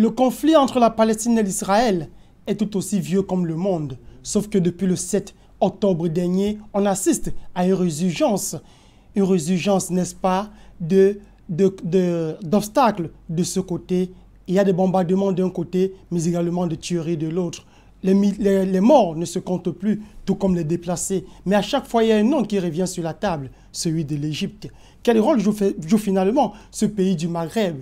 Le conflit entre la Palestine et l'Israël est tout aussi vieux comme le monde, sauf que depuis le 7 octobre dernier, on assiste à une résurgence, n'est-ce pas, d'obstacles de ce côté. Il y a des bombardements d'un côté, mais également des tueries de l'autre. Les morts ne se comptent plus, tout comme les déplacés. Mais à chaque fois, il y a un nom qui revient sur la table, celui de l'Égypte. Quel rôle joue finalement ce pays du Maghreb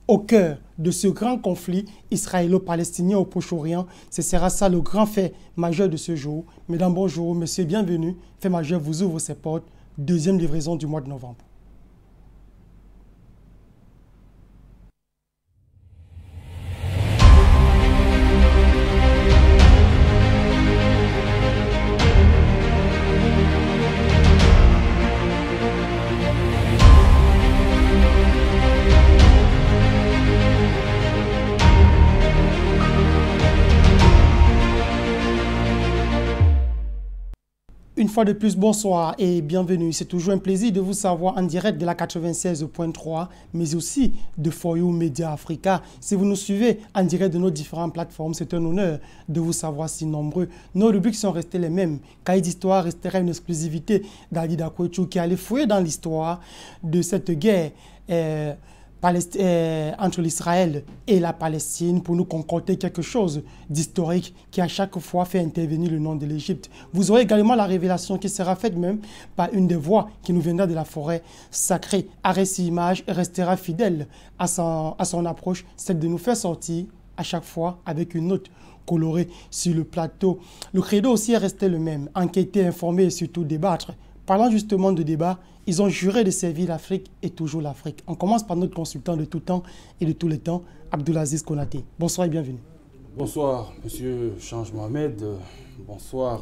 au cœur de ce grand conflit israélo-palestinien au Proche-Orient? Ce sera ça le grand fait majeur de ce jour. Mesdames, bonjour, monsieur, bienvenue. Fait majeur vous ouvre ses portes. Deuxième livraison du mois de novembre. Une fois de plus, bonsoir et bienvenue. C'est toujours un plaisir de vous savoir en direct de la 96.3, mais aussi de For You Media Africa. Si vous nous suivez en direct de nos différentes plateformes, c'est un honneur de vous savoir si nombreux. Nos rubriques sont restées les mêmes. Cahier d'histoire restera une exclusivité d'Ali Dakwechou qui allait fouiller dans l'histoire de cette guerre entre l'Israël et la Palestine pour nous concocter quelque chose d'historique qui à chaque fois fait intervenir le nom de l'Égypte. Vous aurez également la révélation qui sera faite même par une des voix qui nous viendra de la forêt sacrée. Arrêt Image restera fidèle à son approche, celle de nous faire sortir à chaque fois avec une note colorée sur le plateau. Le credo aussi est resté le même, enquêter, informer et surtout débattre. Parlant justement de débat, ils ont juré de servir l'Afrique et toujours l'Afrique. On commence par notre consultant de tout temps et de tous les temps, Abdulaziz Konaté. Bonsoir et bienvenue. Bonsoir, monsieur Change Mohamed. Bonsoir,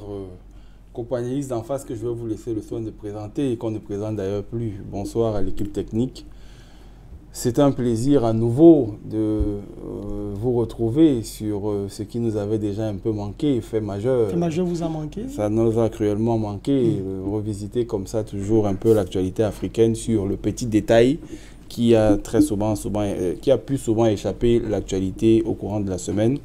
compagnonnistes d'en face que je vais vous laisser le soin de présenter et qu'on ne présente d'ailleurs plus. Bonsoir à l'équipe technique. C'est un plaisir à nouveau de vous retrouver sur ce qui nous avait déjà un peu manqué, fait majeur. Fait majeur vous a manqué? Ça nous a cruellement manqué. Revisiter comme ça toujours un peu l'actualité africaine sur le petit détail qui a qui a pu souvent échapper l'actualité au courant de la semaine.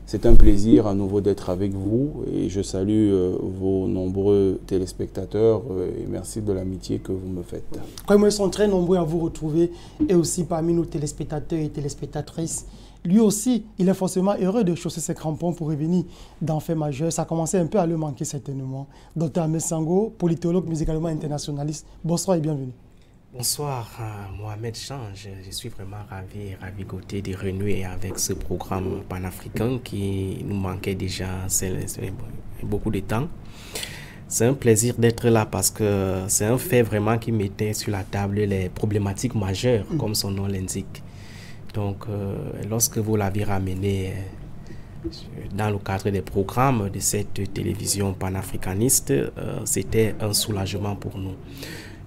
C'est un plaisir à nouveau d'être avec vous et je salue vos nombreux téléspectateurs et merci de l'amitié que vous me faites. Comme ils sont très nombreux à vous retrouver et aussi parmi nos téléspectateurs et téléspectatrices, lui aussi, il est forcément heureux de chausser ses crampons pour revenir dans Fait majeur. Ça commençait un peu à le manquer certainement. Dr Ahmed Sango, politologue mais également internationaliste. Bonsoir et bienvenue. Bonsoir, Mohamed Change. Je suis vraiment ravigoté de renouer avec ce programme panafricain qui nous manquait déjà beaucoup de temps. C'est un plaisir d'être là parce que c'est un fait vraiment qui mettait sur la table les problématiques majeures, comme son nom l'indique. Donc, lorsque vous l'avez ramené dans le cadre des programmes de cette télévision panafricaniste, c'était un soulagement pour nous.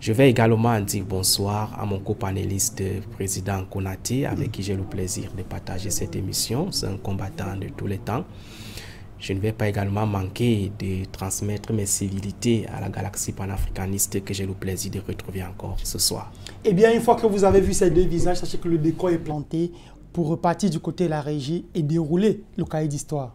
Je vais également dire bonsoir à mon copanéliste président Konaté, avec qui j'ai le plaisir de partager cette émission. C'est un combattant de tous les temps. Je ne vais pas également manquer de transmettre mes civilités à la galaxie panafricaniste que j'ai le plaisir de retrouver encore ce soir. Eh bien, une fois que vous avez vu ces deux visages, sachez que le décor est planté pour repartir du côté de la régie et dérouler le cahier d'histoire.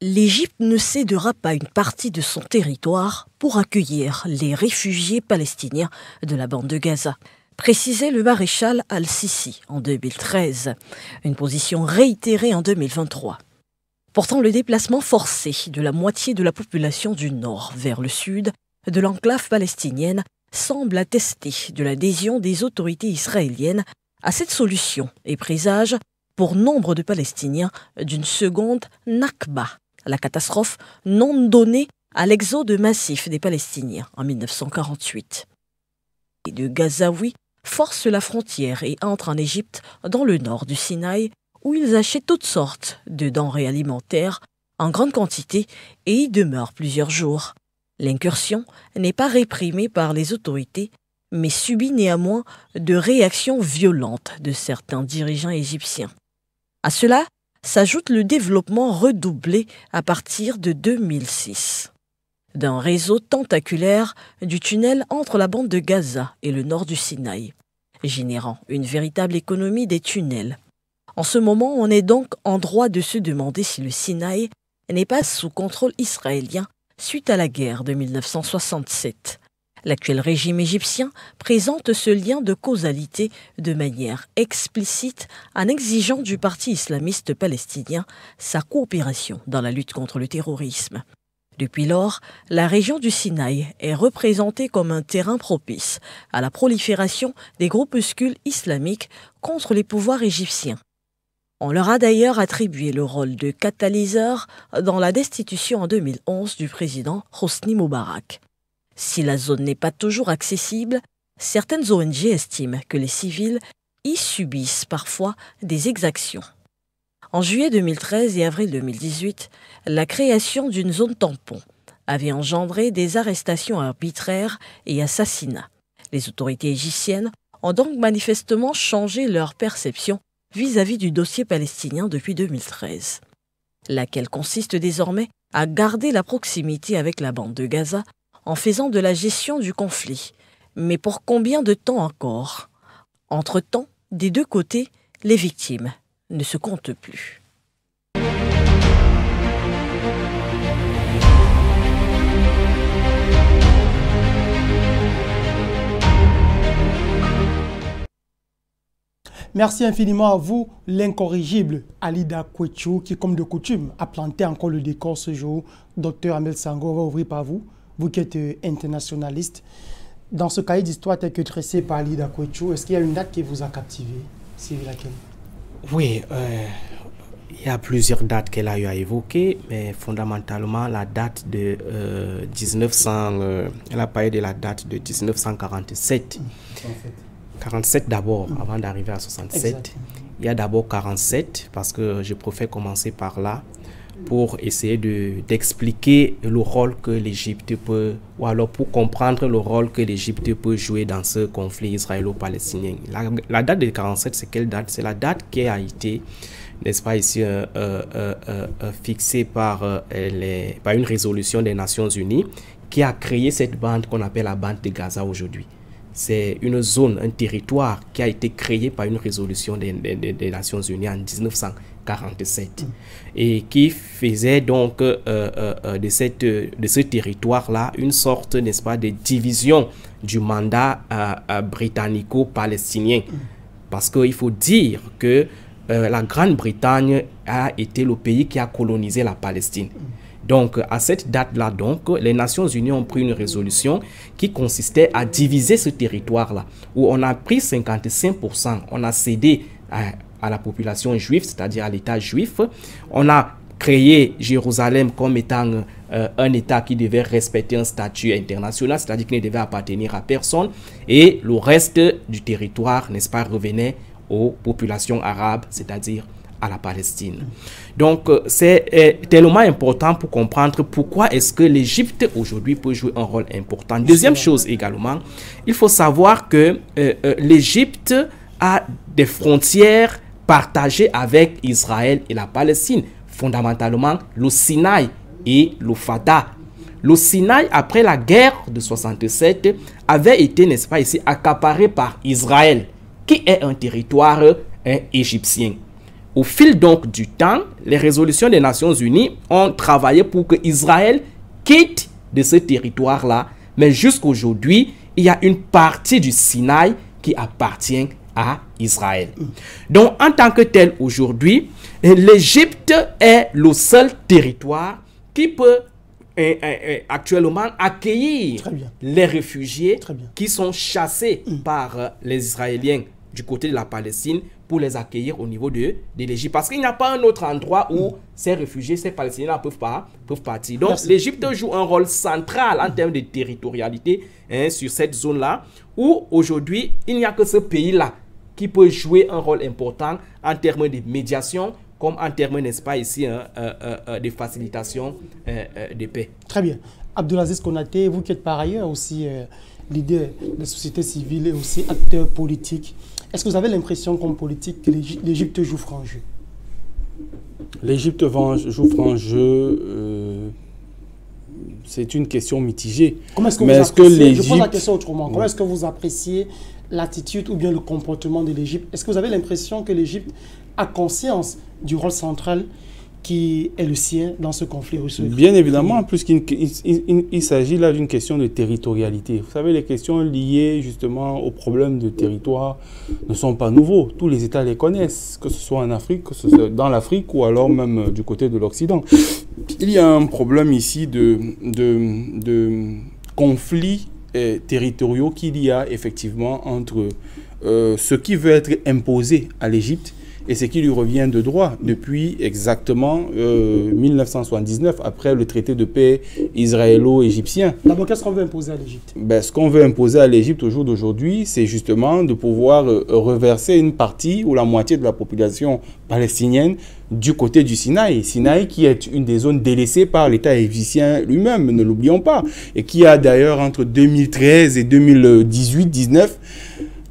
L'Égypte ne cédera pas une partie de son territoire pour accueillir les réfugiés palestiniens de la bande de Gaza, précisait le maréchal al-Sisi en 2013, une position réitérée en 2023. Pourtant, le déplacement forcé de la moitié de la population du nord vers le sud de l'enclave palestinienne semble attester de l'adhésion des autorités israéliennes à cette solution et présage pour nombre de Palestiniens d'une seconde Nakba, la catastrophe non donnée à l'exode massif des Palestiniens en 1948. Les deux Gazaouis forcent la frontière et entrent en Égypte dans le nord du Sinaï où ils achètent toutes sortes de denrées alimentaires en grande quantité et y demeurent plusieurs jours. L'incursion n'est pas réprimée par les autorités mais subit néanmoins de réactions violentes de certains dirigeants égyptiens. À cela s'ajoute le développement redoublé à partir de 2006 d'un réseau tentaculaire du tunnel entre la bande de Gaza et le nord du Sinaï, générant une véritable économie des tunnels. En ce moment, on est donc en droit de se demander si le Sinaï n'est pas sous contrôle israélien suite à la guerre de 1967. L'actuel régime égyptien présente ce lien de causalité de manière explicite en exigeant du parti islamiste palestinien sa coopération dans la lutte contre le terrorisme. Depuis lors, la région du Sinaï est représentée comme un terrain propice à la prolifération des groupuscules islamiques contre les pouvoirs égyptiens. On leur a d'ailleurs attribué le rôle de catalyseur dans la destitution en 2011 du président Hosni Moubarak. Si la zone n'est pas toujours accessible, certaines ONG estiment que les civils y subissent parfois des exactions. En juillet 2013 et avril 2018, la création d'une zone tampon avait engendré des arrestations arbitraires et assassinats. Les autorités égyptiennes ont donc manifestement changé leur perception vis-à-vis du dossier palestinien depuis 2013, laquelle consiste désormais à garder la proximité avec la bande de Gaza en faisant de la gestion du conflit. Mais pour combien de temps encore? Entre-temps, des deux côtés, les victimes ne se comptent plus. Merci infiniment à vous, l'incorrigible Alida Kwetchou, qui, comme de coutume, a planté encore le décor ce jour. Docteur Ahmed Sango, on va ouvrir par vous, vous qui êtes internationaliste. Dans ce cahier d'histoire tel que tracé par Alida Kwetchou, est-ce qu'il y a une date qui vous a captivé? C'est laquelle? Oui, il y a plusieurs dates qu'elle a eu à évoquer, mais fondamentalement, la date de elle a parlé de la date de 1947. 47 d'abord, avant d'arriver à 67. Exactement. Il y a d'abord 47, parce que je préfère commencer par là, pour essayer d'expliquer le rôle que l'Égypte peut, ou alors pour comprendre le rôle que l'Égypte peut jouer dans ce conflit israélo-palestinien. La date de 47, c'est quelle date? C'est la date qui a été, n'est-ce pas, ici fixée par une résolution des Nations Unies qui a créé cette bande qu'on appelle la bande de Gaza aujourd'hui. C'est une zone, un territoire qui a été créé par une résolution des Nations Unies en 1947 et qui faisait donc de ce territoire-là une sorte, n'est-ce pas, de division du mandat britannico-palestinien. Parce qu'il faut dire que la Grande-Bretagne a été le pays qui a colonisé la Palestine. Donc, à cette date-là, donc, les Nations Unies ont pris une résolution qui consistait à diviser ce territoire-là, où on a pris 55%, on a cédé à la population juive, c'est-à-dire à l'État juif. On a créé Jérusalem comme étant un État qui devait respecter un statut international, c'est-à-dire qu'il ne devait appartenir à personne. Et le reste du territoire, n'est-ce pas, revenait aux populations arabes, c'est-à-dire à la Palestine. Donc, c'est tellement important pour comprendre pourquoi est-ce que l'Égypte aujourd'hui peut jouer un rôle important. Deuxième chose également, il faut savoir que l'Égypte a des frontières partagées avec Israël et la Palestine, fondamentalement le Sinaï et le Fata. Le Sinaï, après la guerre de 67, avait été, n'est-ce pas, ici accaparé par Israël, qui est un territoire égyptien. Au fil donc du temps, les résolutions des Nations Unies ont travaillé pour que Israël quitte de ce territoire-là. Mais jusqu'aujourd'hui, il y a une partie du Sinaï qui appartient à Israël. Donc, en tant que tel, aujourd'hui, l'Égypte est le seul territoire qui peut actuellement accueillir les réfugiés qui sont chassés par les Israéliens du côté de la Palestine pour les accueillir au niveau de l'Égypte. Parce qu'il n'y a pas un autre endroit où ces réfugiés, ces Palestiniens peuvent partir. Donc, l'Égypte joue un rôle central en termes de territorialité sur cette zone-là, où aujourd'hui, il n'y a que ce pays-là qui peut jouer un rôle important en termes de médiation, comme en termes, n'est-ce pas, ici, de facilitation de paix. Très bien. Abdulaziz Konaté, vous qui êtes par ailleurs aussi leader de la société civile et aussi acteur politique, est-ce que vous avez l'impression, comme politique, que l'Égypte joue franc jeu? L'Égypte joue franc jeu. C'est une question mitigée. Comment est-ce que vous appréciez, je pose la question autrement. Comment est-ce que vous appréciez l'attitude ou bien le comportement de l'Égypte? Est-ce que vous avez l'impression que l'Égypte a conscience du rôle central qui est le sien dans ce conflit russe? Bien évidemment, puisqu'il s'agit là d'une question de territorialité. Vous savez, les questions liées justement au problème de territoire ne sont pas nouveaux. Tous les États les connaissent, que ce soit en Afrique, que ce soit dans l'Afrique ou alors même du côté de l'Occident. Il y a un problème ici de conflits territoriaux qu'il y a effectivement entre ce qui veut être imposé à l'Égypte et ce qui lui revient de droit depuis exactement 1979, après le traité de paix israélo-égyptien. D'abord, qu'est-ce qu'on veut imposer à l'Égypte? Ce qu'on veut imposer à l'Égypte au jour d'aujourd'hui, c'est justement de pouvoir reverser une partie ou la moitié de la population palestinienne du côté du Sinaï. Sinaï qui est une des zones délaissées par l'État égyptien lui-même, ne l'oublions pas, et qui a d'ailleurs entre 2013 et 2018-19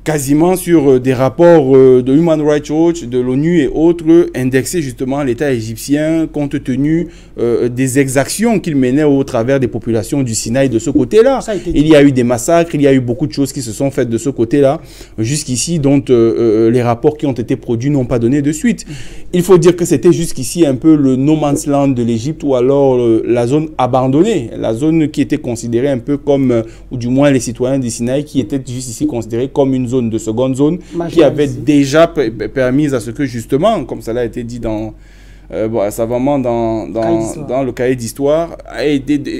quasiment sur des rapports de Human Rights Watch, de l'ONU et autres, indexé justement l'État égyptien compte tenu des exactions qu'il menait au travers des populations du Sinaï de ce côté-là. Il y a eu des massacres, il y a eu beaucoup de choses qui se sont faites de ce côté-là, jusqu'ici, dont les rapports qui ont été produits n'ont pas donné de suite. Il faut dire que c'était jusqu'ici un peu le no man's land de l'Égypte, ou alors la zone abandonnée, la zone qui était considérée un peu comme, ou du moins les citoyens du Sinaï qui étaient jusqu'ici considérés comme une zone de seconde zone qui avait déjà permis à ce que justement, comme ça a été dit dans savamment dans le cahier d'histoire,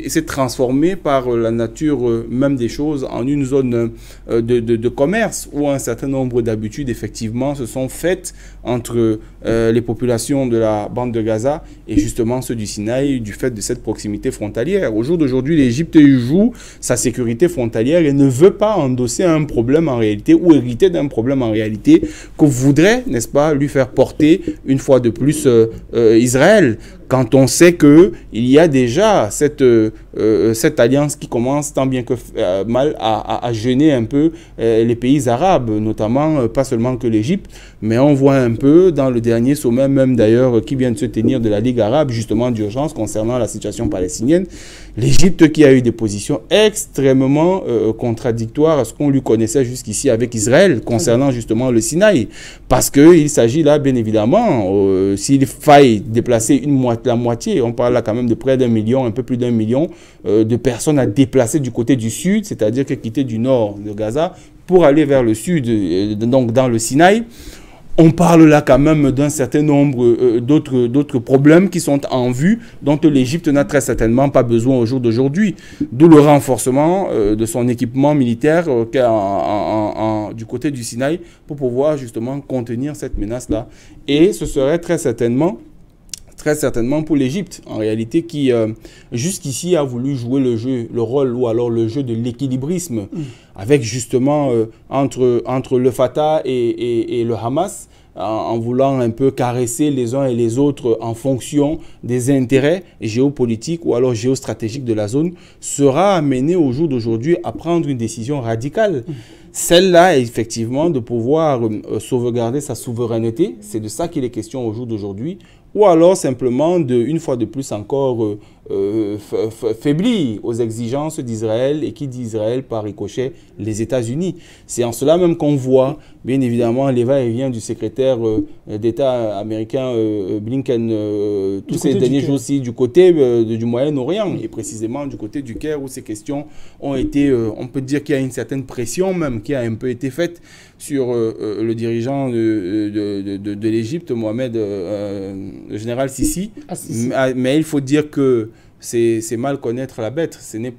s'est transformé par la nature même des choses en une zone de commerce où un certain nombre d'habitudes effectivement se sont faites entre les populations de la bande de Gaza et justement ceux du Sinaï du fait de cette proximité frontalière. Au jour d'aujourd'hui, l'Égypte joue sa sécurité frontalière et ne veut pas endosser un problème en réalité ou hériter d'un problème en réalité que voudrait, n'est-ce pas, lui faire porter une fois de plus Israël, quand on sait qu'il y a déjà cette alliance qui commence tant bien que mal à gêner un peu les pays arabes, notamment pas seulement que l'Égypte, mais on voit un peu dans le dernier sommet même d'ailleurs qui vient de se tenir de la Ligue arabe, justement d'urgence concernant la situation palestinienne, l'Égypte qui a eu des positions extrêmement contradictoires à ce qu'on lui connaissait jusqu'ici avec Israël concernant justement le Sinaï, parce qu'il s'agit là bien évidemment, s'il faille déplacer la moitié, on parle là quand même de près d'1 million, un peu plus d'1 million de personnes à déplacer du côté du sud, c'est-à-dire que quitter du nord de Gaza pour aller vers le sud, donc dans le Sinaï. On parle là quand même d'un certain nombre d'autres problèmes qui sont en vue, dont l'Égypte n'a très certainement pas besoin au jour d'aujourd'hui. D'où le renforcement de son équipement militaire du côté du Sinaï pour pouvoir justement contenir cette menace-là. Et ce serait très certainement pour l'Égypte, en réalité, qui jusqu'ici a voulu jouer le rôle ou alors le jeu de l'équilibrisme, avec justement entre le Fatah et le Hamas, en voulant un peu caresser les uns et les autres en fonction des intérêts géopolitiques ou alors géostratégiques de la zone, sera amené au jour d'aujourd'hui à prendre une décision radicale. Celle-là, effectivement, de pouvoir sauvegarder sa souveraineté, c'est de ça qu'il est question au jour d'aujourd'hui, ou alors simplement, une fois de plus encore, faiblir aux exigences d'Israël, et qui dit Israël par ricochet, les États-Unis. C'est en cela même qu'on voit, bien évidemment, les va-et-vient du secrétaire d'État américain Blinken tous ces derniers jours-ci du côté du Moyen-Orient, et précisément du côté du Caire, où ces questions ont été, on peut dire qu'il y a une certaine pression même qui a un peu été faite sur le dirigeant de l'Égypte, Mohamed, le général Sisi. Mais il faut dire que c'est mal connaître la bête. Il n'est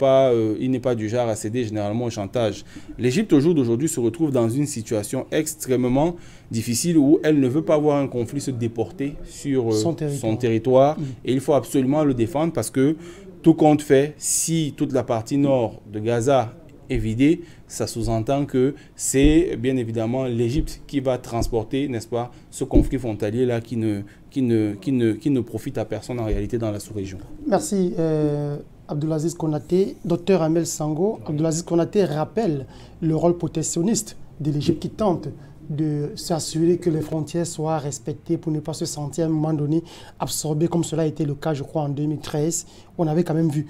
pas du genre à céder généralement au chantage. L'Égypte, au jour d'aujourd'hui, se retrouve dans une situation extrêmement difficile où elle ne veut pas voir un conflit se déporter sur son territoire. Et il faut absolument le défendre parce que, tout compte fait, si toute la partie nord de Gaza est vidée, ça sous-entend que c'est bien évidemment l'Égypte qui va transporter, n'est-ce pas, ce conflit frontalier-là qui ne profite à personne en réalité dans la sous-région. Merci Abdulaziz Konaté. Docteur Amel Sango, Abdulaziz Konaté rappelle le rôle protectionniste de l'Égypte qui tente de s'assurer que les frontières soient respectées pour ne pas se sentir à un moment donné absorbé, comme cela a été le cas, je crois, en 2013. On avait quand même vu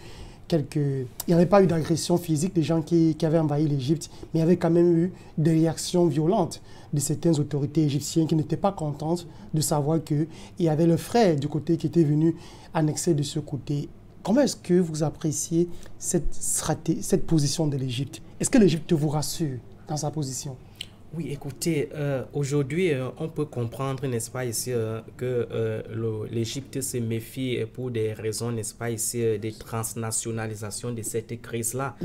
il n'y avait pas eu d'agression physique des gens qui avaient envahi l'Égypte, mais il y avait quand même eu des réactions violentes de certaines autorités égyptiennes qui n'étaient pas contentes de savoir qu'il y avait le frère du côté qui était venu annexer de ce côté. Comment est-ce que vous appréciez cette position de l'Égypte? Est-ce que l'Égypte vous rassure dans sa position? Oui, écoutez, aujourd'hui, on peut comprendre, n'est-ce pas, ici, que l'Égypte se méfie pour des raisons, n'est-ce pas, ici, des transnationalisations de cette crise-là,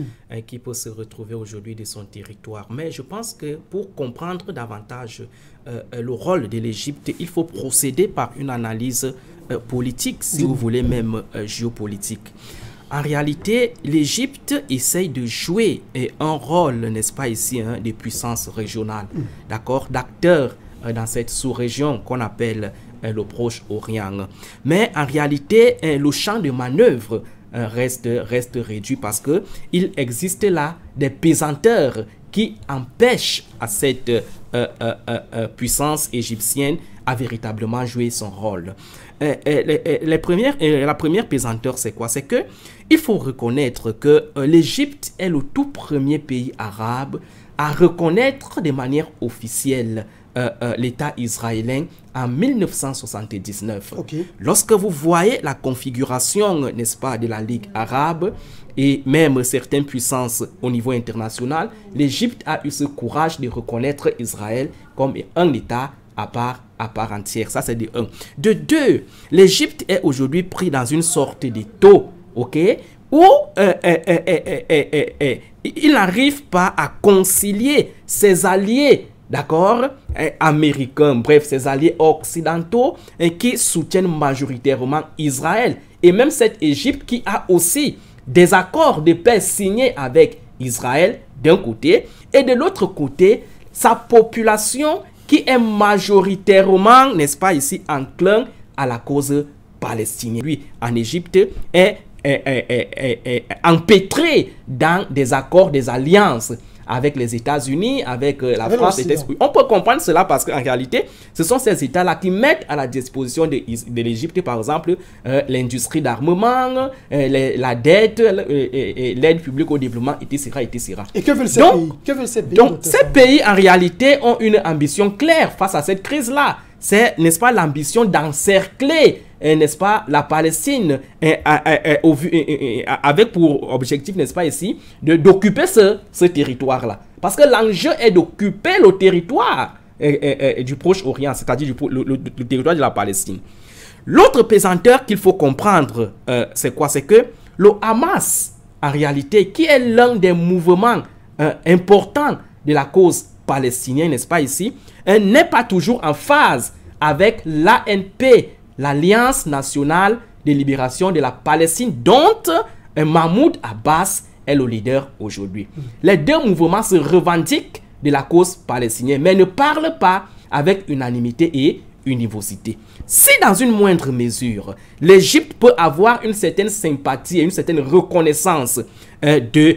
qui peut se retrouver aujourd'hui de son territoire. Mais je pense que pour comprendre davantage le rôle de l'Égypte, il faut procéder par une analyse politique, si vous voulez, même géopolitique. En réalité, l'Égypte essaye de jouer un rôle, n'est-ce pas ici, de puissance régionale, d'accord, d'acteur dans cette sous-région qu'on appelle le Proche-Orient. Mais en réalité, le champ de manœuvre reste réduit parce qu'il existe là des pesanteurs qui empêchent à cette puissance égyptienne à véritablement jouer son rôle. La première pesanteur, c'est quoi? C'est que il faut reconnaître que l'Égypte est le tout premier pays arabe à reconnaître de manière officielle l'État israélien en 1979. Okay. Lorsque vous voyez la configuration, n'est-ce pas, de la Ligue arabe et même certaines puissances au niveau international, l'Égypte a eu ce courage de reconnaître Israël comme un État à part entière. Ça, c'est de un. De deux, l'Égypte est aujourd'hui pris dans une sorte de taux, ok, où il n'arrive pas à concilier ses alliés, d'accord, américains, bref, ses alliés occidentaux qui soutiennent majoritairement Israël. Et même cette Égypte qui a aussi des accords de paix signés avec Israël d'un côté, et de l'autre côté, sa population qui est majoritairement, n'est-ce pas, ici, enclin à la cause palestinienne. Lui, en Égypte, est empêtré dans des accords, des alliances avec les États-Unis, avec la France. On peut comprendre cela parce qu'en réalité, ce sont ces États-là qui mettent à la disposition de l'Égypte, par exemple, l'industrie d'armement, la dette, l'aide publique au développement, etc. etc. Et que veulent ces pays? Que veulent ces pays? Donc, ces pays, en réalité, ont une ambition claire face à cette crise-là. C'est, n'est-ce pas, l'ambition d'encercler, n'est-ce pas, la Palestine avec pour objectif, n'est-ce pas, ici, d'occuper ce territoire-là. Parce que l'enjeu est d'occuper le territoire du Proche-Orient, c'est-à-dire le territoire de la Palestine. L'autre pesanteur qu'il faut comprendre, c'est quoi? C'est que le Hamas, en réalité, qui est l'un des mouvements importants de la cause palestinienne, n'est-ce pas, ici, n'est pas toujours en phase avec l'ANP, l'Alliance nationale de libération de la Palestine, dont Mahmoud Abbas est le leader aujourd'hui. Les deux mouvements se revendiquent de la cause palestinienne, mais ne parlent pas avec unanimité et univocité. Si dans une moindre mesure, l'Égypte peut avoir une certaine sympathie et une certaine reconnaissance de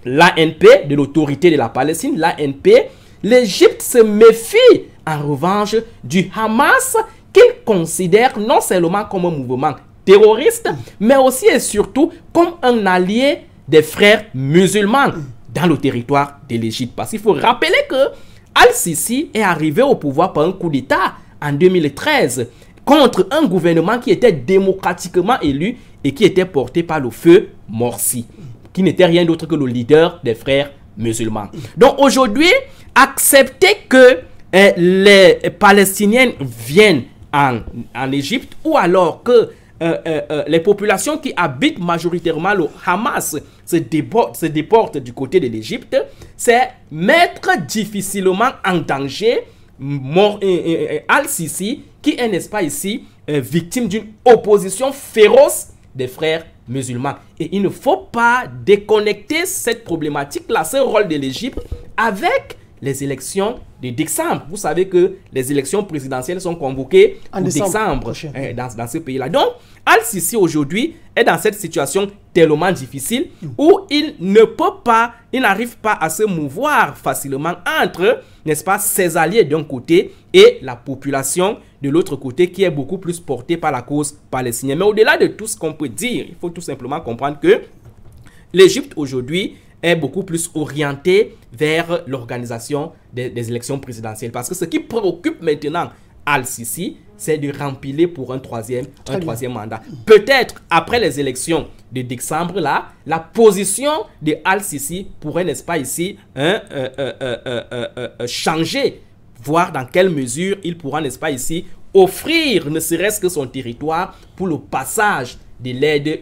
l'ANP, de l'autorité de la Palestine, l'ANP, l'Égypte se méfie en revanche du Hamas qu'il considère non seulement comme un mouvement terroriste, mais aussi et surtout comme un allié des frères musulmans dans le territoire de l'Égypte. Parce qu'il faut rappeler que Al-Sisi est arrivé au pouvoir par un coup d'État en 2013 contre un gouvernement qui était démocratiquement élu et qui était porté par le feu Morsi, qui n'était rien d'autre que le leader des frères musulmans. Donc aujourd'hui, accepter que les Palestiniens viennent en Égypte, ou alors que les populations qui habitent majoritairement le Hamas se déportent du côté de l'Égypte, c'est mettre difficilement en danger Al-Sisi, qui est, n'est-ce pas ici, victime d'une opposition féroce des frères musulmans. Et il ne faut pas déconnecter cette problématique-là, ce rôle de l'Égypte, avec les élections de décembre. Vous savez que les élections présidentielles sont convoquées en décembre dans ce pays-là. Donc, Al-Sisi aujourd'hui est dans cette situation tellement difficile où il n'arrive pas à se mouvoir facilement entre, n'est-ce pas, ses alliés d'un côté et la population de l'autre côté qui est beaucoup plus portée par la cause palestinienne. Mais au-delà de tout ce qu'on peut dire, il faut tout simplement comprendre que l'Égypte aujourd'hui est beaucoup plus orientée vers l'organisation des élections présidentielles. Parce que ce qui préoccupe maintenant Al-Sisi, c'est de remplir pour un troisième mandat. Peut-être après les élections de décembre, là, la position de Al-Sisi pourrait, n'est-ce pas ici, changer, voir dans quelle mesure il pourra, n'est-ce pas ici, offrir ne serait-ce que son territoire pour le passage de l'aide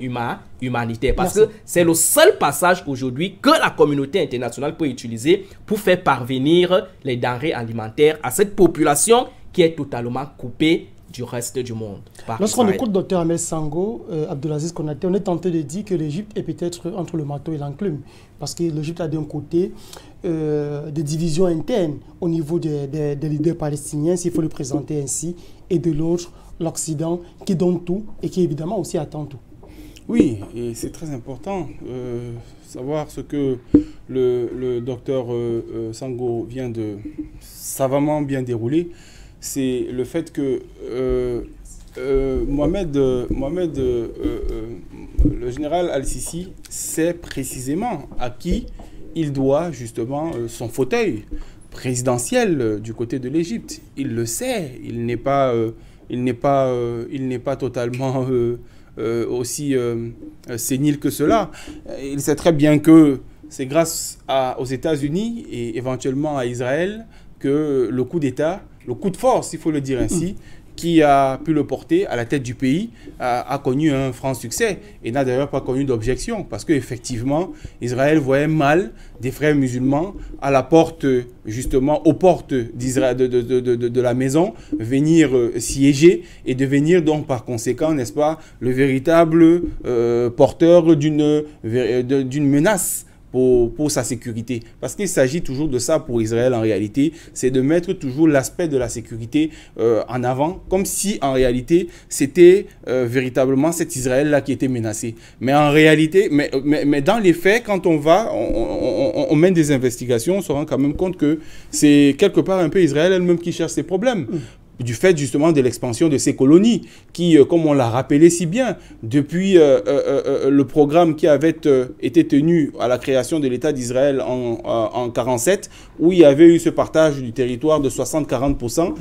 humanitaire. Parce que c'est le seul passage aujourd'hui que la communauté internationale peut utiliser pour faire parvenir les denrées alimentaires à cette population qui est totalement coupée du reste du monde. Lorsqu'on écoute Dr Ahmed Sango, Abdelaziz Konaté, on est tenté de dire que l'Égypte est peut-être entre le marteau et l'enclume. Parce que l'Égypte a d'un côté des divisions internes au niveau des leaders palestiniens, s'il faut le présenter ainsi, et de l'autre, l'Occident qui donne tout et qui évidemment aussi attend tout. Oui, et c'est très important savoir ce que le docteur Sango vient de savamment bien dérouler. C'est le fait que le général Al-Sisi sait précisément à qui il doit justement son fauteuil présidentiel du côté de l'Égypte. Il le sait, il n'est pas totalement aussi sénile que cela. Il sait très bien que c'est grâce aux États-Unis et éventuellement à Israël que le coup d'État, le coup de force, il faut le dire ainsi, qui a pu le porter à la tête du pays, a connu un franc succès et n'a d'ailleurs pas connu d'objection parce qu'effectivement, Israël voyait mal des frères musulmans à la porte, justement, aux portes d'Israël, de la maison, venir siéger et devenir donc par conséquent, n'est-ce pas, le véritable porteur d'une menace pour sa sécurité. Parce qu'il s'agit toujours de ça pour Israël en réalité, c'est de mettre toujours l'aspect de la sécurité en avant, comme si en réalité c'était véritablement cet Israël-là qui était menacé. Mais en réalité, mais dans les faits, quand on mène des investigations, on se rend quand même compte que c'est quelque part un peu Israël elle-même qui cherche ses problèmes. Du fait justement de l'expansion de ces colonies qui, comme on l'a rappelé si bien, depuis le programme qui avait été tenu à la création de l'État d'Israël en 1947, où il y avait eu ce partage du territoire de 60-40%,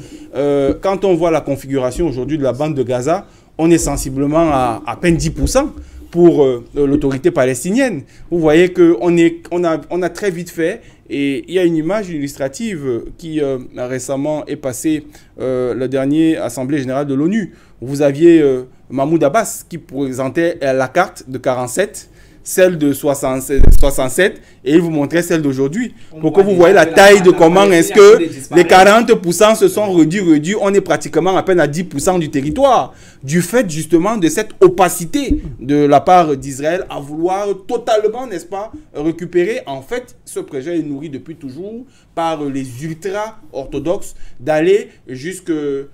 quand on voit la configuration aujourd'hui de la bande de Gaza, on est sensiblement à peine 10% pour l'autorité palestinienne. Vous voyez qu'on a très vite fait. Et il y a une image illustrative qui récemment est passée la dernière Assemblée générale de l'ONU. Vous aviez Mahmoud Abbas qui présentait la carte de 47, celle de 67 et il vous montrait celle d'aujourd'hui. Pour que vous voyez la taille de comment est-ce que les 40% se sont réduits. On est pratiquement à peine à 10% du territoire. Du fait justement de cette opacité de la part d'Israël à vouloir totalement, n'est-ce pas, récupérer. En fait, ce projet est nourri depuis toujours par les ultra-orthodoxes d'aller jusqu'au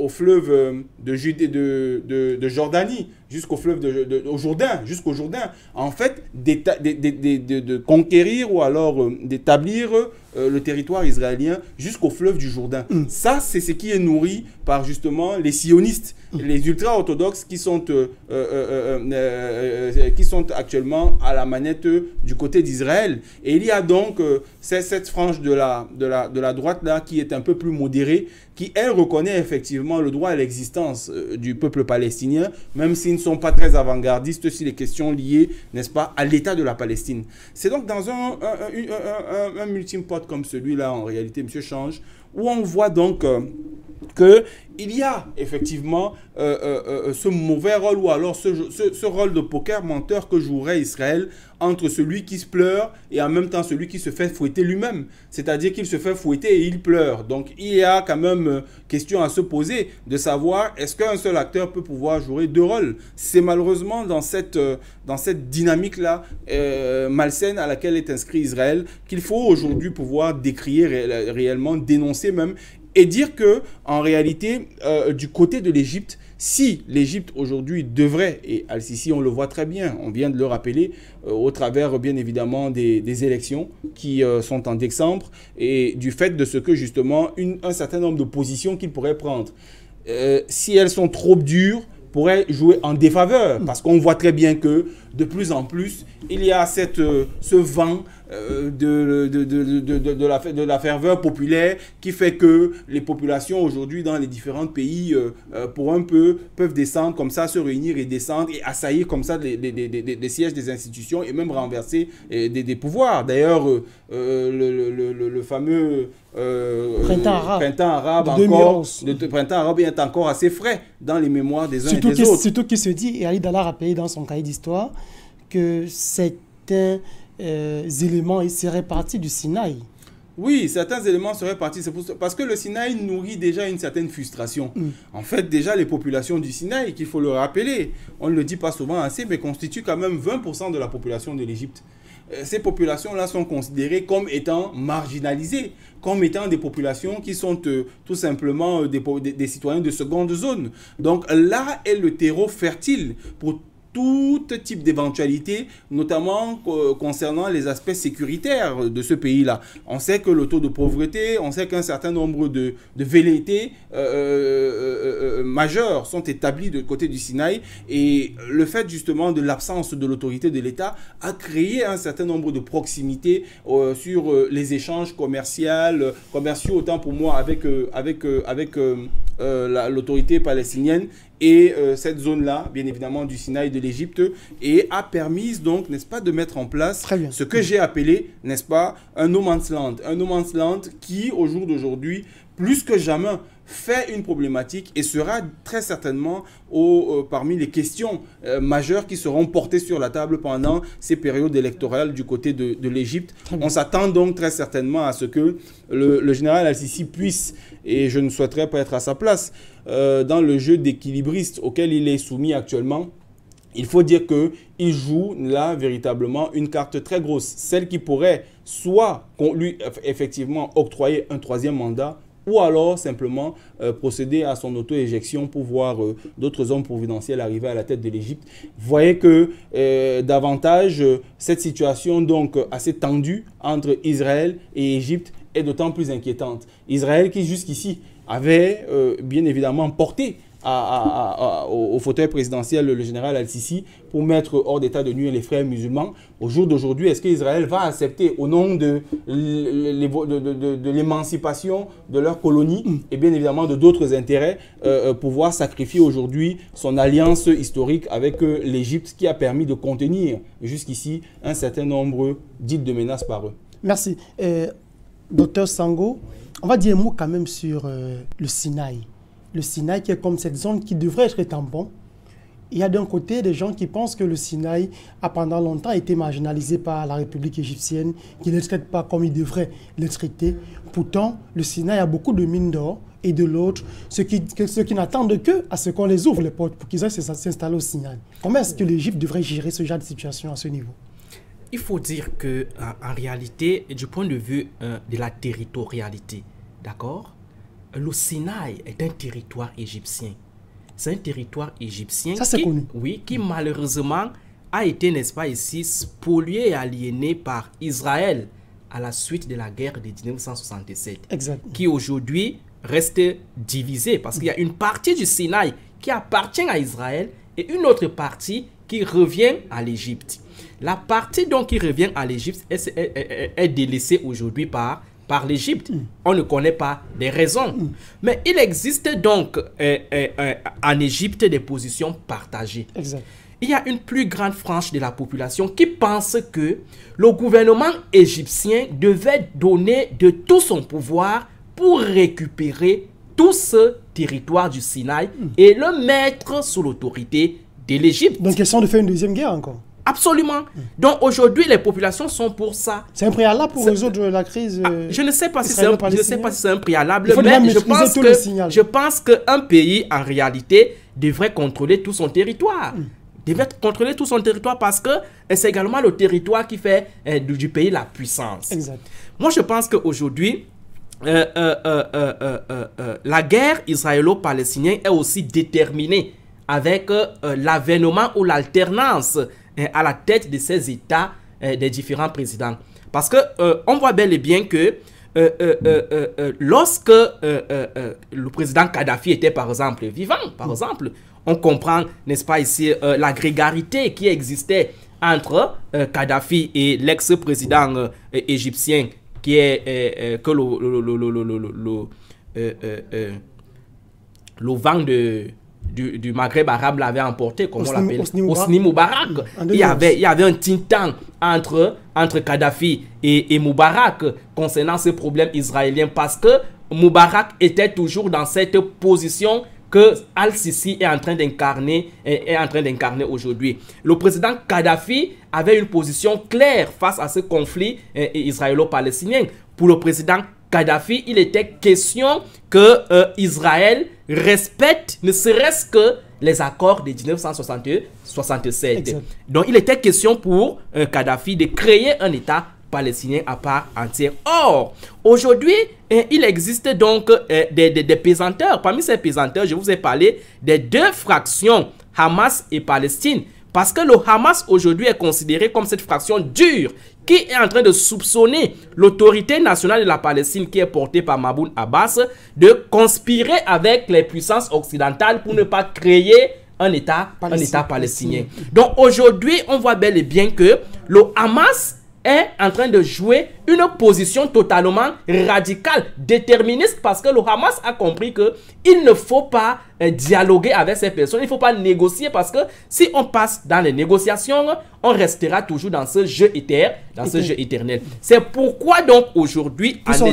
fleuve de Jordanie, jusqu'au fleuve au Jourdain, jusqu'au Jourdain. En fait, de conquérir ou alors d'établir le territoire israélien jusqu'au fleuve du Jourdain. Ça, c'est ce qui est nourri par justement les sionistes, les ultra-orthodoxes qui sont actuellement à la manette du côté d'Israël. Et il y a donc cette frange de la droite là qui est un peu plus modérée, qui elle reconnaît effectivement le droit à l'existence du peuple palestinien, même s'ils ne sont pas très avant-gardistes sur les questions liées, n'est-ce pas, à l'état de la Palestine. C'est donc dans un melting pot comme celui-là, en réalité, M. Change, où on voit donc qu'il y a effectivement ce mauvais rôle ou alors ce rôle de poker menteur que jouerait Israël entre celui qui se pleure et en même temps celui qui se fait fouetter lui-même. C'est-à-dire qu'il se fait fouetter et il pleure. Donc il y a quand même question à se poser de savoir est-ce qu'un seul acteur peut pouvoir jouer deux rôles. C'est malheureusement dans cette dynamique-là malsaine à laquelle est inscrit Israël qu'il faut aujourd'hui pouvoir décrier réellement, dénoncer même, et dire que en réalité, du côté de l'Égypte, si l'Égypte aujourd'hui devrait, et Al-Sisi on le voit très bien, on vient de le rappeler, au travers bien évidemment des élections qui sont en décembre, et du fait de ce que justement un certain nombre de positions qu'il pourrait prendre, si elles sont trop dures, pourrait jouer en défaveur, parce qu'on voit très bien que de plus en plus, il y a ce vent de la ferveur populaire qui fait que les populations aujourd'hui dans les différents pays, pour un peu, peuvent descendre comme ça, se réunir et descendre et assaillir comme ça des sièges des institutions et même renverser des pouvoirs. D'ailleurs, le fameux printemps arabe est encore assez frais dans les mémoires des uns et des autres. Surtout qu'il se dit, et Ali Dalla a rappelé dans son cahier d'histoire, que certains éléments seraient partis du Sinaï. Oui, certains éléments seraient partis. Parce que le Sinaï nourrit déjà une certaine frustration. En fait, déjà, les populations du Sinaï, qu'il faut le rappeler, on ne le dit pas souvent assez, mais constituent quand même 20% de la population de l'Égypte. Ces populations-là sont considérées comme étant marginalisées, comme étant des populations qui sont tout simplement des citoyens de seconde zone. Donc là est le terreau fertile pour tout type d'éventualité, notamment concernant les aspects sécuritaires de ce pays-là. On sait que le taux de pauvreté, on sait qu'un certain nombre de velléités majeures sont établies de côté du Sinaï, et le fait justement de l'absence de l'autorité de l'État a créé un certain nombre de proximités sur les échanges commerciaux, autant pour moi avec l'autorité palestinienne et cette zone-là, bien évidemment, du Sinaï de l'Égypte, et a permis donc, n'est-ce pas, de mettre en place ce que j'ai appelé, n'est-ce pas, un no man's land. Un no man's land qui, au jour d'aujourd'hui, plus que jamais, fait une problématique et sera très certainement parmi les questions majeures qui seront portées sur la table pendant ces périodes électorales du côté de l'Égypte. On s'attend donc très certainement à ce que le général Al-Sisi puisse, et je ne souhaiterais pas être à sa place, dans le jeu d'équilibriste auquel il est soumis actuellement, il faut dire qu'il joue là véritablement une carte très grosse, celle qui pourrait soit lui effectivement octroyer un troisième mandat, ou alors simplement procéder à son auto-éjection pour voir d'autres hommes providentiels arriver à la tête de l'Égypte. Vous voyez que davantage cette situation donc assez tendue entre Israël et Égypte est d'autant plus inquiétante. Israël qui jusqu'ici avait bien évidemment porté au fauteuil présidentiel le général Al-Sisi pour mettre hors d'état de nuire les frères musulmans. Au jour d'aujourd'hui, est-ce qu'Israël va accepter, au nom de l'émancipation de leur colonie et bien évidemment de d'autres intérêts, pouvoir sacrifier aujourd'hui son alliance historique avec l'Égypte qui a permis de contenir jusqu'ici un certain nombre dites de menaces par eux? Merci. Docteur Sango, on va dire un mot quand même sur le Sinaï. Le Sinaï qui est comme cette zone qui devrait être tampon. Il y a d'un côté des gens qui pensent que le Sinaï a pendant longtemps été marginalisé par la République égyptienne, qui ne le traite pas comme il devrait le traiter. Pourtant, le Sinaï a beaucoup de mines d'or, et de l'autre, ceux qui n'attendent que à ce qu'on les ouvre les portes pour qu'ils aillent s'installer au Sinaï. Comment est-ce que l'Égypte devrait gérer ce genre de situation à ce niveau? Il faut dire qu'en réalité, du point de vue de la territorialité, d'accord, le Sinaï est un territoire égyptien. C'est un territoire égyptien qui malheureusement a été, n'est-ce pas ici, spolié et aliéné par Israël à la suite de la guerre de 1967. Exactement. Qui aujourd'hui reste divisé parce qu'il y a une partie du Sinaï qui appartient à Israël et une autre partie qui revient à l'Égypte. La partie donc qui revient à l'Égypte est délaissée aujourd'hui par l'Égypte. On ne connaît pas les raisons. Mais il existe donc en Égypte des positions partagées. Exact. Il y a une plus grande frange de la population qui pense que le gouvernement égyptien devait donner de tout son pouvoir pour récupérer tout ce territoire du Sinaï et le mettre sous l'autorité de l'Égypte. Donc, question de faire une deuxième guerre encore. Absolument. Donc aujourd'hui, les populations sont pour ça. C'est un préalable pour résoudre la crise. Je ne sais pas si c'est un préalable, Il faut mais je le pense qu'un pays, en réalité, devrait contrôler tout son territoire. Devrait contrôler tout son territoire parce que c'est également le territoire qui fait du pays la puissance. Exact. Moi, je pense qu'aujourd'hui, la guerre israélo-palestinienne est aussi déterminée avec l'avènement ou l'alternance à la tête de ces États des différents présidents. Parce que on voit bel et bien que lorsque le président Kadhafi était par exemple vivant, par exemple, on comprend, n'est-ce pas ici, la grégarité qui existait entre Kadhafi et l'ex-président égyptien qui est que le vent du Maghreb arabe l'avait emporté, comme on l'appelle, Hosni Moubarak. Il y avait un tintant entre Kadhafi et Moubarak concernant ce problème israélien parce que Moubarak était toujours dans cette position que Al-Sisi est en train d'incarner aujourd'hui. Le président Kadhafi avait une position claire face à ce conflit israélo-palestinien. Pour le président Kadhafi, il était question que Israël respecte ne serait-ce que les accords de 1967. Donc il était question pour Kadhafi de créer un État palestinien à part entière. Or, aujourd'hui, il existe donc des pesanteurs. Parmi ces pesanteurs, je vous ai parlé des deux fractions, Hamas et Palestine. Parce que le Hamas aujourd'hui est considéré comme cette fraction dure qui est en train de soupçonner l'autorité nationale de la Palestine qui est portée par Mahmoud Abbas de conspirer avec les puissances occidentales pour ne pas créer un État palestinien. Donc aujourd'hui, on voit bel et bien que le Hamas est en train de jouer une position totalement radicale, déterministe, parce que le Hamas a compris que il ne faut pas dialoguer avec ces personnes, il ne faut pas négocier, parce que si on passe dans les négociations, on restera toujours dans ce jeu éternel. C'est pourquoi donc aujourd'hui en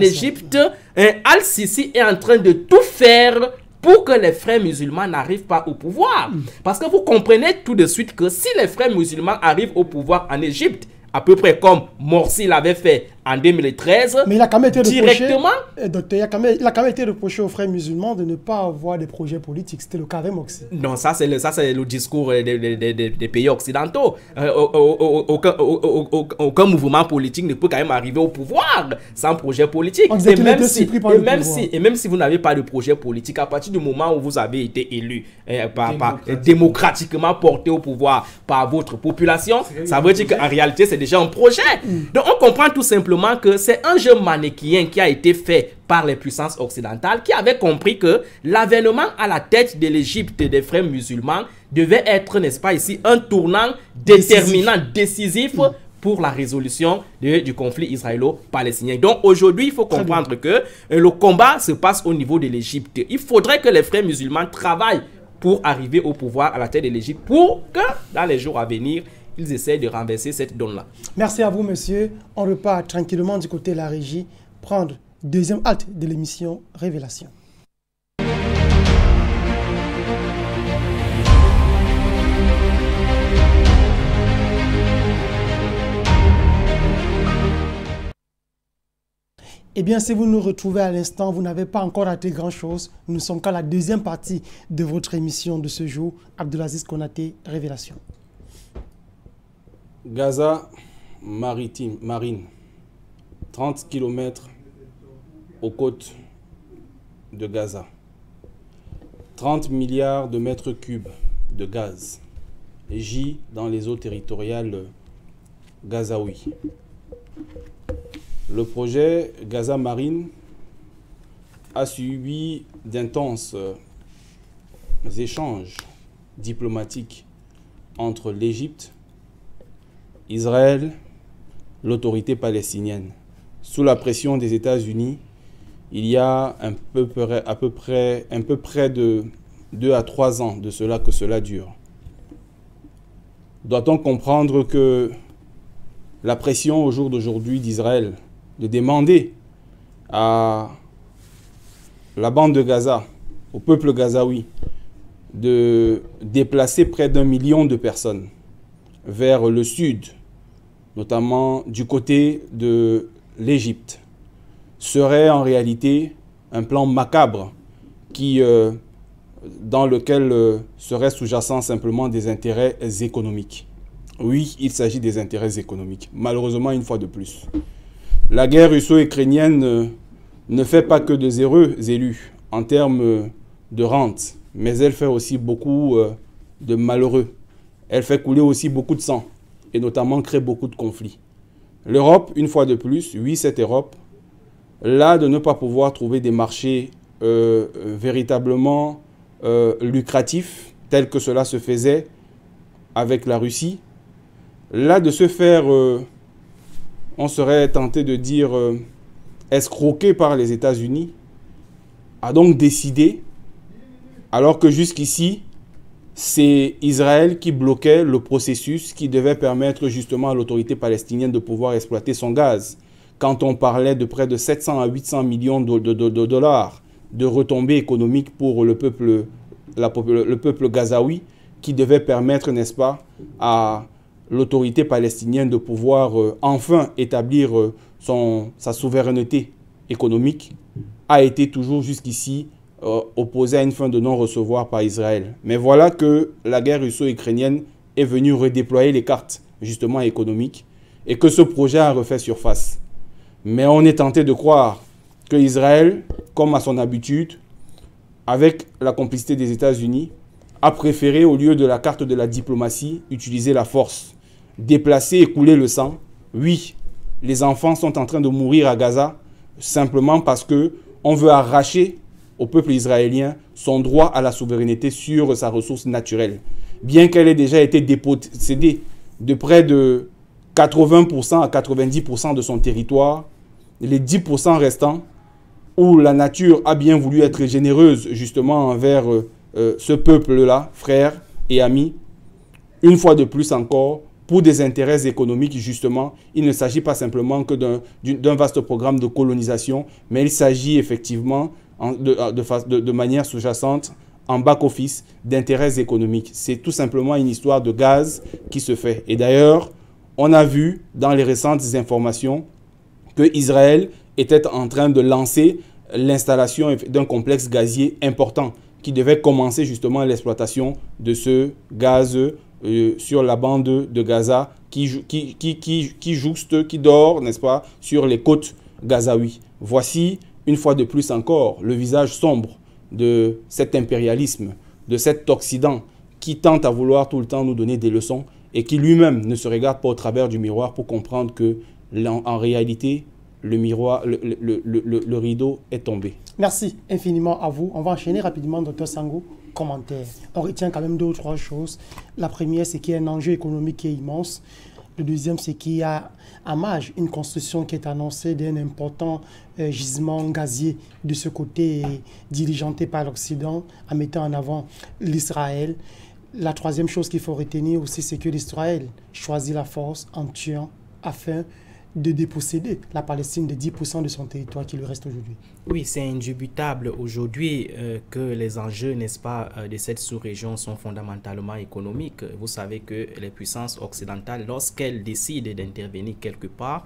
Égypte, Al-Sisi est en train de tout faire pour que les frères musulmans n'arrivent pas au pouvoir. Parce que vous comprenez tout de suite que si les frères musulmans arrivent au pouvoir en Égypte, à peu près comme Morsi l'avait fait en 2013, mais il a quand même été directement... Docteur, il a quand même été reproché aux frères musulmans de ne pas avoir des projets politiques. C'était le cas avec Morsi. Non, ça c'est le discours des pays occidentaux. Aucun mouvement politique ne peut quand même arriver au pouvoir sans projet politique. Et même si vous n'avez pas de projet politique, à partir du moment où vous avez été élu démocratiquement porté au pouvoir par votre population, ça veut dire qu'en réalité c'est déjà un projet. Donc on comprend tout simplement que c'est un jeu manichéen qui a été fait par les puissances occidentales qui avaient compris que l'avènement à la tête de l'Égypte des frères musulmans devait être, n'est-ce pas ici, un tournant déterminant, décisif pour la résolution du conflit israélo-palestinien. Donc aujourd'hui, il faut comprendre que le combat se passe au niveau de l'Égypte. Il faudrait que les frères musulmans travaillent pour arriver au pouvoir à la tête de l'Égypte pour que dans les jours à venir, ils essaient de renverser cette donne-là. Merci à vous, monsieur. On repart tranquillement du côté de la régie, prendre deuxième acte de l'émission Révélation. Eh bien, si vous nous retrouvez à l'instant, vous n'avez pas encore raté grand-chose. Nous ne sommes qu'à la deuxième partie de votre émission de ce jour, Abdelaziz Konaté, Révélation. Gaza marine, 30 km aux côtes de Gaza, 30 milliards de mètres cubes de gaz gît dans les eaux territoriales gazaouis. Le projet Gaza Marine a suivi d'intenses échanges diplomatiques entre l'Égypte, Israël, l'autorité palestinienne. Sous la pression des États-Unis, il y a à peu près de 2 à 3 ans de cela que cela dure. Doit-on comprendre que la pression au jour d'aujourd'hui d'Israël de demander à la bande de Gaza, au peuple gazaoui, de déplacer près d'1 million de personnes vers le sud, notamment du côté de l'Égypte, serait en réalité un plan macabre dans lequel serait sous-jacent simplement des intérêts économiques. Oui, il s'agit des intérêts économiques, malheureusement une fois de plus. La guerre russo-ukrainienne ne fait pas que des heureux élus en termes de rente, mais elle fait aussi beaucoup de malheureux. Elle fait couler aussi beaucoup de sang, et notamment crée beaucoup de conflits. L'Europe, une fois de plus, oui, cette Europe, là, de ne pas pouvoir trouver des marchés véritablement lucratifs, tels que cela se faisait avec la Russie, là, de se faire, on serait tenté de dire, escroquer par les États-Unis, a donc décidé, alors que jusqu'ici, c'est Israël qui bloquait le processus qui devait permettre justement à l'autorité palestinienne de pouvoir exploiter son gaz. Quand on parlait de près de 700 à 800 millions de dollars de retombées économiques pour le peuple gazaoui, qui devait permettre, n'est-ce pas, à l'autorité palestinienne de pouvoir enfin établir sa souveraineté économique, a été toujours jusqu'ici opposé à une fin de non-recevoir par Israël. Mais voilà que la guerre russo-ukrainienne est venue redéployer les cartes, justement économiques, et que ce projet a refait surface. Mais on est tenté de croire que Israël, comme à son habitude, avec la complicité des États-Unis, a préféré, au lieu de la carte de la diplomatie, utiliser la force, déplacer et couler le sang. Oui, les enfants sont en train de mourir à Gaza, simplement parce qu'on veut arracher au peuple israélien son droit à la souveraineté sur sa ressource naturelle. Bien qu'elle ait déjà été dépossédée de près de 80% à 90% de son territoire, les 10% restants, où la nature a bien voulu être généreuse justement envers ce peuple-là, frères et amis, une fois de plus encore, pour des intérêts économiques justement, il ne s'agit pas simplement que d'un vaste programme de colonisation, mais il s'agit effectivement de manière sous-jacente, en back-office, d'intérêts économiques. C'est tout simplement une histoire de gaz qui se fait. Et d'ailleurs, on a vu dans les récentes informations que Israël était en train de lancer l'installation d'un complexe gazier important qui devait commencer justement l'exploitation de ce gaz sur la bande de Gaza qui dort, n'est-ce pas, sur les côtes gazaouis. Voici une fois de plus encore le visage sombre de cet impérialisme, de cet Occident qui tente à vouloir tout le temps nous donner des leçons et qui lui-même ne se regarde pas au travers du miroir pour comprendre que en réalité, le rideau est tombé. Merci infiniment à vous. On va enchaîner rapidement, Dr Sango. Commentaire. On retient quand même 2 ou 3 choses. La première, c'est qu'il y a un enjeu économique qui est immense. Le deuxième, c'est qu'il y a à Mage une construction qui est annoncée d'un important gisement gazier de ce côté, diligenté par l'Occident, en mettant en avant l'Israël. La troisième chose qu'il faut retenir aussi, c'est que l'Israël choisit la force en tuant afin de déposséder la Palestine de 10% de son territoire qui lui reste aujourd'hui. Oui, c'est indubitable aujourd'hui que les enjeux, n'est-ce pas, de cette sous-région sont fondamentalement économiques. Vous savez que les puissances occidentales, lorsqu'elles décident d'intervenir quelque part,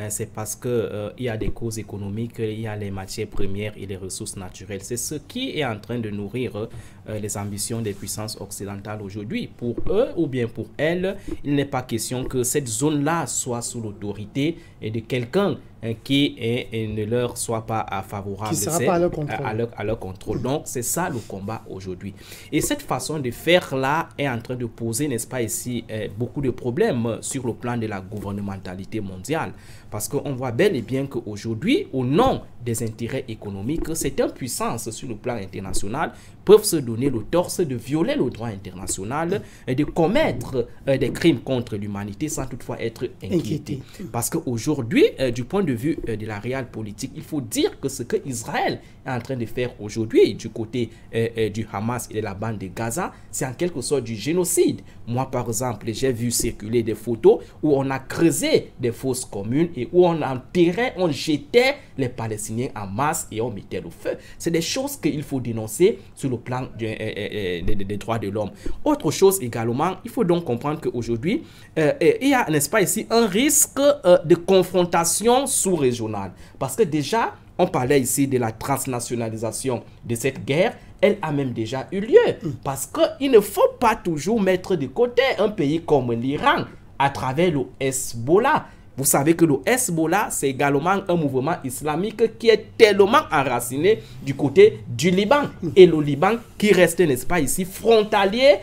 c'est parce qu'il y a des causes économiques, il y a les matières premières et les ressources naturelles. C'est ce qui est en train de nourrir les ambitions des puissances occidentales aujourd'hui. Pour eux ou bien pour elles, il n'est pas question que cette zone-là soit sous l'autorité de quelqu'un qui ne leur soit pas favorable, qui sera pas à leur contrôle. Donc, c'est ça le combat aujourd'hui. Et cette façon de faire-là est en train de poser, n'est-ce pas, ici, beaucoup de problèmes sur le plan de la gouvernementalité mondiale. Parce qu'on voit bel et bien qu'aujourd'hui, au nom des intérêts économiques, certaines puissances sur le plan international peuvent se donner le torse de violer le droit international et de commettre des crimes contre l'humanité sans toutefois être inquiétés. Parce qu'aujourd'hui, du point de vue de la réelle politique, il faut dire que ce que Israël est en train de faire aujourd'hui du côté du Hamas et de la bande de Gaza, c'est en quelque sorte du génocide. Moi, par exemple, j'ai vu circuler des photos où on a creusé des fosses communes et et où on enterrait, on jetait les Palestiniens en masse et on mettait le feu. C'est des choses qu'il faut dénoncer sur le plan des droits de l'homme. Autre chose également, il faut donc comprendre qu'aujourd'hui, il y a, n'est-ce pas ici, un risque de confrontation sous-régionale. Parce que déjà, on parlait ici de la transnationalisation de cette guerre. Elle a même déjà eu lieu. Parce qu'il ne faut pas toujours mettre de côté un pays comme l'Iran à travers le Hezbollah. Vous savez que le Hezbollah, c'est également un mouvement islamique qui est tellement enraciné du côté du Liban. Et le Liban qui reste, n'est-ce pas ici, frontalier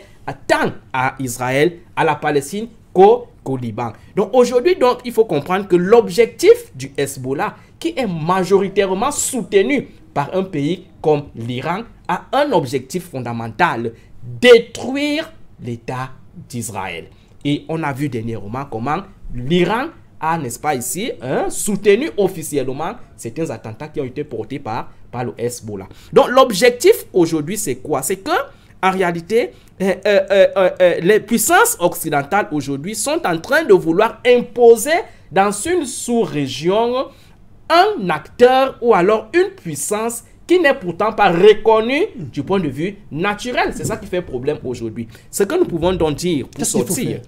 tant à Israël, à la Palestine qu'au Liban. Donc aujourd'hui, il faut comprendre que l'objectif du Hezbollah, qui est majoritairement soutenu par un pays comme l'Iran, a un objectif fondamental: détruire l'État d'Israël. Et on a vu dernièrement comment l'Iran a, n'est-ce pas ici, soutenu officiellement certains attentats qui ont été portés par le Hezbollah. Donc l'objectif aujourd'hui, c'est quoi? C'est que en réalité, les puissances occidentales aujourd'hui sont en train de vouloir imposer dans une sous-région un acteur ou alors une puissance qui n'est pourtant pas reconnue du point de vue naturel. C'est ça qui fait problème aujourd'hui. Ce que nous pouvons donc dire pour sortir,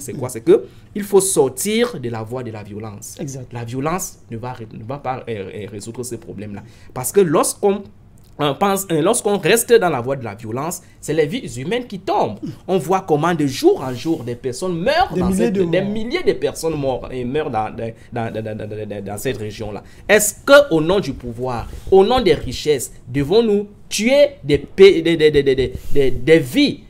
c'est quoi? C'est qu'il faut sortir de la voie de la violence. Exact. La violence ne va pas résoudre ces problèmes-là. Parce que lorsqu'on reste dans la voie de la violence, c'est les vies humaines qui tombent. On voit comment de jour en jour des personnes meurent, des milliers de personnes meurent dans cette région-là. Est-ce qu'au nom du pouvoir, au nom des richesses, devons-nous tuer des vies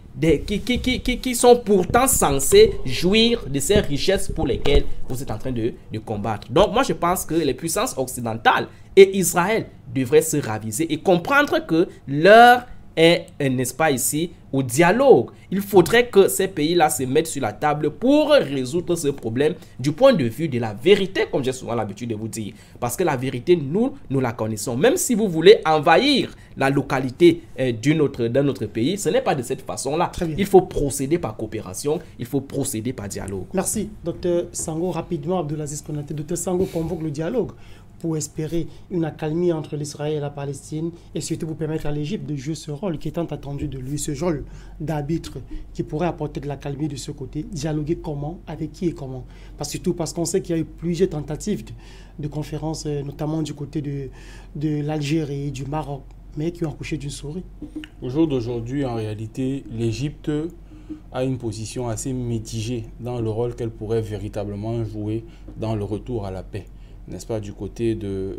qui sont pourtant censées jouir de ces richesses pour lesquelles vous êtes en train de combattre? Donc moi je pense que les puissances occidentales et Israël devraient se raviser et comprendre que l'heure est, n'est-ce pas ici, au dialogue. Il faudrait que ces pays-là se mettent sur la table pour résoudre ce problème du point de vue de la vérité, comme j'ai souvent l'habitude de vous dire. Parce que la vérité, nous la connaissons. Même si vous voulez envahir la localité d'un autre pays, ce n'est pas de cette façon-là. Il faut procéder par coopération, il faut procéder par dialogue. Merci, Dr Sango. Rapidement, Abdelaziz Konaté. Dr Sango convoque le dialogue pour espérer une accalmie entre l'Israël et la Palestine et surtout pour permettre à l'Égypte de jouer ce rôle qui est tant attendu de lui, ce rôle d'arbitre qui pourrait apporter de l'accalmie de ce côté. Dialoguer comment, avec qui et comment? Surtout parce qu'on sait qu'il y a eu plusieurs tentatives de conférences, notamment du côté de l'Algérie, du Maroc, mais qui ont accouché d'une souris. Au jour d'aujourd'hui, en réalité, l'Égypte a une position assez mitigée dans le rôle qu'elle pourrait véritablement jouer dans le retour à la paix, n'est-ce pas, du côté de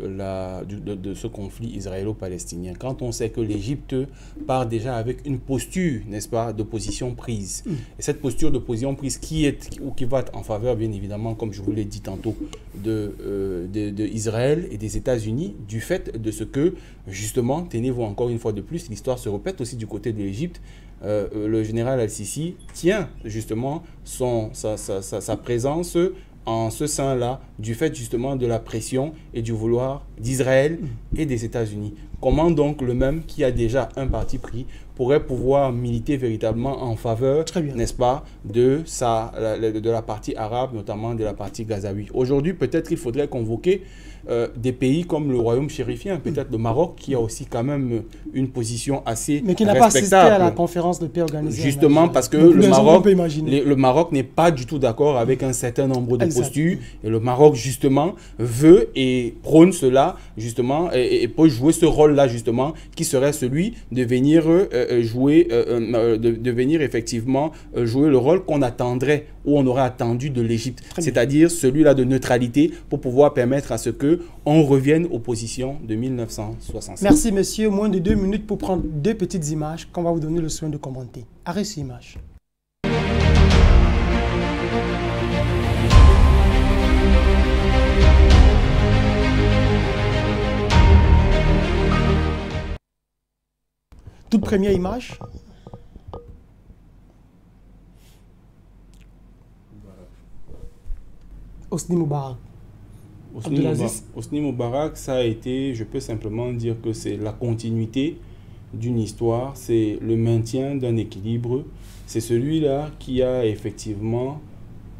ce conflit israélo-palestinien. Quand on sait que l'Égypte part déjà avec une posture, n'est-ce pas, de position prise. Et cette posture de position prise qui va en faveur, bien évidemment, comme je vous l'ai dit tantôt, de Israël et des États-Unis, du fait de ce que, justement, tenez-vous encore une fois de plus, l'histoire se répète aussi du côté de l'Égypte. Le général Al-Sisi tient justement sa présence en ce sein-là, du fait justement de la pression et du vouloir d'Israël et des États-Unis. Comment donc le même qui a déjà un parti pris pourrait pouvoir militer véritablement en faveur, n'est-ce pas, de la partie arabe, notamment de la partie gazaoui? Aujourd'hui, peut-être qu'il faudrait convoquer des pays comme le royaume chérifien, peut-être le Maroc, qui a aussi quand même une position assez respectable. Mais qui n'a pas assisté à la conférence de paix organisée. Justement parce que le Maroc n'est pas du tout d'accord avec un certain nombre de postures. Et le Maroc, justement, veut et prône cela, justement, et peut jouer ce rôle-là, justement, qui serait celui de venir effectivement jouer le rôle qu'on attendrait, ou on aurait attendu de l'Égypte. C'est-à-dire celui-là de neutralité pour pouvoir permettre à ce que on revienne aux positions de 1967. Merci, messieurs. Moins de 2 minutes pour prendre 2 petites images qu'on va vous donner le soin de commenter. Arrêt sur image. Toute première image. Hosni Moubarak. Hosni Moubarak, ça a été, je peux simplement dire que c'est la continuité d'une histoire, c'est le maintien d'un équilibre. C'est celui-là qui a effectivement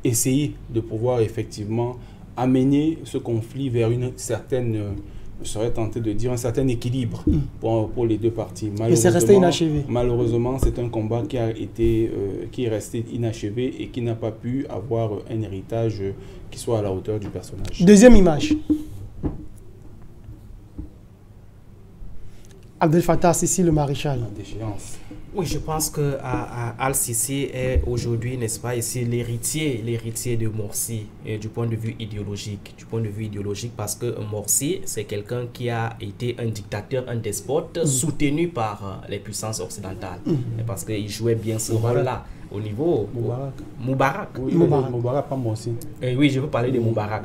essayé de pouvoir effectivement amener ce conflit vers une certaine, je serais tenté de dire, un certain équilibre pour les deux parties. Mais c'est resté inachevé. Malheureusement, c'est un combat qui est resté inachevé et qui n'a pas pu avoir un héritage qui soit à la hauteur du personnage. Deuxième image. Abdel Fattah Sissi, le maréchal. La déchéance. Oui, je pense que Al-Sisi est aujourd'hui, n'est-ce pas, ici l'héritier de Morsi du point de vue idéologique. Parce que Morsi, c'est quelqu'un qui a été un dictateur, un despote, soutenu par les puissances occidentales. Parce qu'il jouait bien ce rôle-là. Au niveau Moubarak. Oui, Moubarak, pas moi aussi. Oui, je veux parler de Moubarak.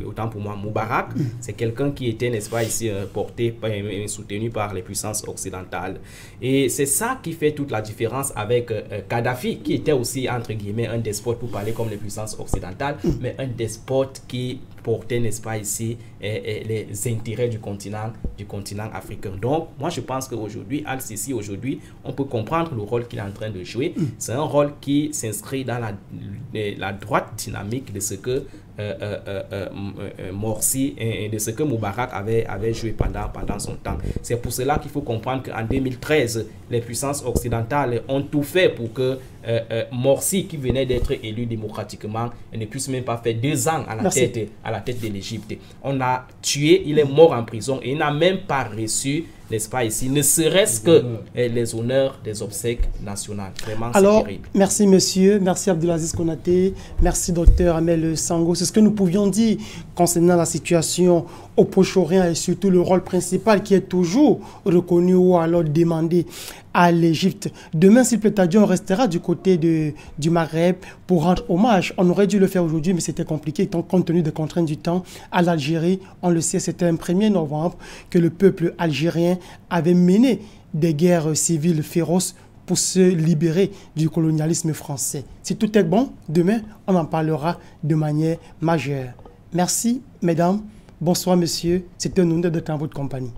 Autant pour moi, Moubarak, c'est quelqu'un qui était, n'est-ce pas, ici porté, soutenu par les puissances occidentales. Et c'est ça qui fait toute la différence avec Kadhafi, qui était aussi, entre guillemets, un despote pour parler comme les puissances occidentales, mais un despote qui porter, n'est-ce pas, ici, les intérêts du continent africain. Donc, moi, je pense qu'aujourd'hui, Al-Sisi, aujourd'hui, on peut comprendre le rôle qu'il est en train de jouer. C'est un rôle qui s'inscrit dans la droite dynamique de ce que Morsi et de ce que Moubarak avait joué pendant son temps. C'est pour cela qu'il faut comprendre qu'en 2013, les puissances occidentales ont tout fait pour que Morsi, qui venait d'être élu démocratiquement, ne puisse même pas faire 2 ans à la tête de l'Égypte. On l'a tué, il est mort en prison et il n'a même pas reçu, n'est-ce pas, ici, ne serait-ce que les honneurs des obsèques nationales. Vraiment, c'est terrible. Merci monsieur, merci Abdelaziz Konaté, merci docteur Amel Sango. C'est ce que nous pouvions dire concernant la situation au Proche-Orient et surtout le rôle principal qui est toujours reconnu ou alors demandé à l'Égypte. Demain, s'il plaît à Dieu, on restera du côté du Maghreb pour rendre hommage. On aurait dû le faire aujourd'hui, mais c'était compliqué compte tenu des contraintes du temps. À l'Algérie, on le sait, c'était un 1er novembre que le peuple algérien avait mené des guerres civiles féroces pour se libérer du colonialisme français. Si tout est bon, demain, on en parlera de manière majeure. Merci, mesdames. Bonsoir, messieurs. C'était un honneur d'être en votre compagnie.